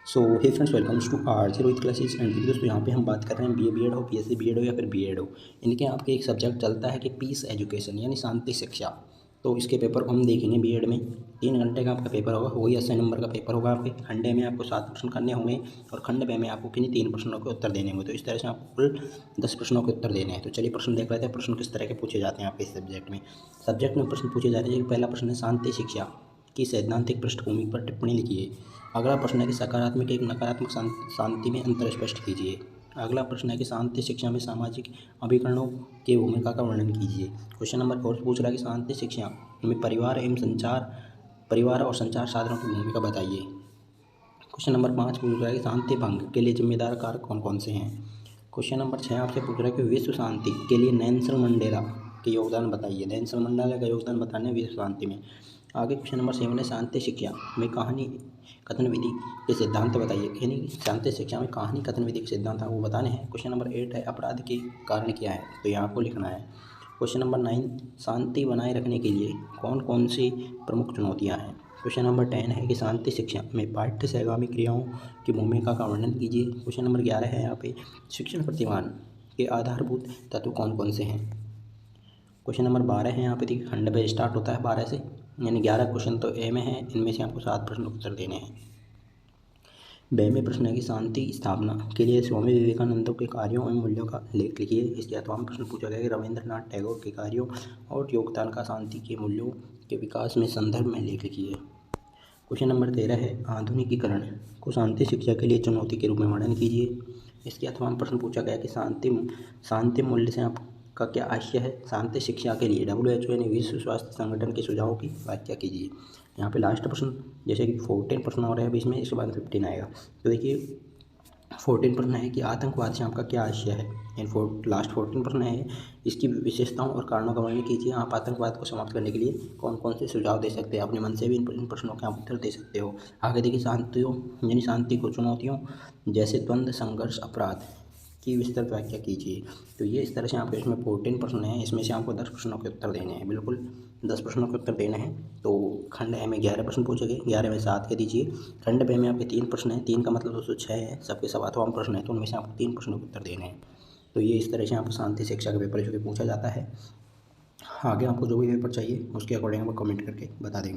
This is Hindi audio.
So hey friends, welcomes to R G Rohit classes and दोस्तों, यहाँ पे हम बात कर रहे हैं बीए बीएड हो, बीएससी बीएड हो या फिर बीएड हो, इनके आपके एक सब्जेक्ट चलता है कि पीस एजुकेशन यानी शांति शिक्षा। तो इसके पेपर को हम देखेंगे। बीएड में 3 घंटे का आपका पेपर होगा, वही 80 नंबर का पेपर होगा। आपके खंडे में आपको 7 प्रश्न करने होंगे और खंड बे में आपको किन्हीं 3 प्रश्नों के उत्तर देने होंगे। तो इस तरह से आपको कुल 10 प्रश्नों के उत्तर देने हैं। तो चलिए प्रश्न देख लेते हैं, प्रश्न किस तरह के पूछे जाते हैं आपके इस सब्जेक्ट में प्रश्न पूछे जाते हैं। पहला प्रश्न है शांति शिक्षा की सैद्धांतिक पृष्ठभूमि पर टिप्पणी लिखिए। अगला प्रश्न है कि सकारात्मक एक नकारात्मक शांति में अंतर स्पष्ट कीजिए। अगला प्रश्न है कि शांति शिक्षा में सामाजिक अभिकरणों की भूमिका का वर्णन कीजिए। क्वेश्चन नंबर 4 पूछ रहा है कि शांति शिक्षा में परिवार और संचार साधनों की भूमिका बताइए। क्वेश्चन नंबर 5 पूछ रहा है कि शांति भंग के लिए जिम्मेदार कारक कौन कौन से हैं। क्वेश्चन नंबर 6 आपसे पूछ रहा है कि विश्व शांति के लिए नेल्सन मंडेला के योगदान बताइए। नेल्सन मंडेला का योगदान बताने विश्व शांति में। आगे क्वेश्चन नंबर 7 है शांति शिक्षा में कहानी कथन विधि के सिद्धांत बताइए। यानी शांति शिक्षा में कहानी कथन विधि के सिद्धांत आपको बताने हैं। क्वेश्चन नंबर 8 है अपराध के कारण क्या है, तो यहाँ आपको लिखना है। क्वेश्चन नंबर 9 शांति बनाए रखने के लिए कौन कौन सी प्रमुख चुनौतियाँ हैं। क्वेश्चन नंबर 10 है कि शांति शिक्षा में पाठ्य से आगामी क्रियाओं की भूमिका का वर्णन कीजिए। क्वेश्चन नंबर 11 है यहाँ पे शिक्षण प्रतिमान के आधारभूत तत्व कौन कौन से हैं। क्वेश्चन नंबर 12 है यहाँ पे देखिए खंड पे स्टार्ट होता है 12 से, यानी 11 क्वेश्चन तो ए में है, इनमें से आपको 7 प्रश्न उत्तर देने हैं। बे में प्रश्न है कि शांति स्थापना के लिए स्वामी विवेकानंद के कार्यों एवं मूल्यों का लेख लिखिए। इसके अथवा प्रश्न पूछा गया कि रविंद्रनाथ टैगोर के कार्यों और योगदान का शांति के मूल्यों के विकास में संदर्भ में लेख लिखिए। क्वेश्चन नंबर 13 है आधुनिकीकरण को शांति शिक्षा के लिए चुनौती के रूप में वर्णन कीजिए। इसके अथवा प्रश्न पूछा गया कि शांति मूल्य से आपका क्या आशय है। शांति शिक्षा के लिए WHO यानी विश्व स्वास्थ्य संगठन के सुझावों की व्याख्या कीजिए। यहाँ पे लास्ट प्रश्न जैसे कि 14 प्रश्न हो रहे हैं 20 में, इसके बाद 15 आएगा। तो देखिए 14 प्रश्न है कि आतंकवाद से आपका क्या आशय है। लास्ट 14 प्रश्न है इसकी विशेषताओं और कारणों का वर्णन कीजिए। आप आतंकवाद को समाप्त करने के लिए कौन कौन से सुझाव दे सकते हैं, अपने मन से भी इन प्रश्नों के आप उत्तर दे सकते हो। आगे देखिए शांति को चुनौतियों जैसे द्वंद्व, संघर्ष, अपराध की विस्तृत व्याख्या कीजिए। तो ये इस तरह से आपके इसमें 14 प्रश्न हैं, इसमें से आपको 10 प्रश्नों के उत्तर देने हैं। बिल्कुल 10 प्रश्नों के उत्तर देने हैं। तो खंड ए में 11 प्रश्न पूछे गए, 11 में 7 के दीजिए। खंड बे में आपके 3 प्रश्न हैं, 3 का मतलब 206 है, सबके सब अथवा प्रश्न है, तो उनमें से आपको 3 प्रश्नों के उत्तर देने हैं। तो ये इस तरह से आपको शांति शिक्षा का पेपर जो कि पूछा जाता है। आगे आपको जो भी पेपर चाहिए उसके अकॉर्डिंग आप कमेंट करके बता देंगे।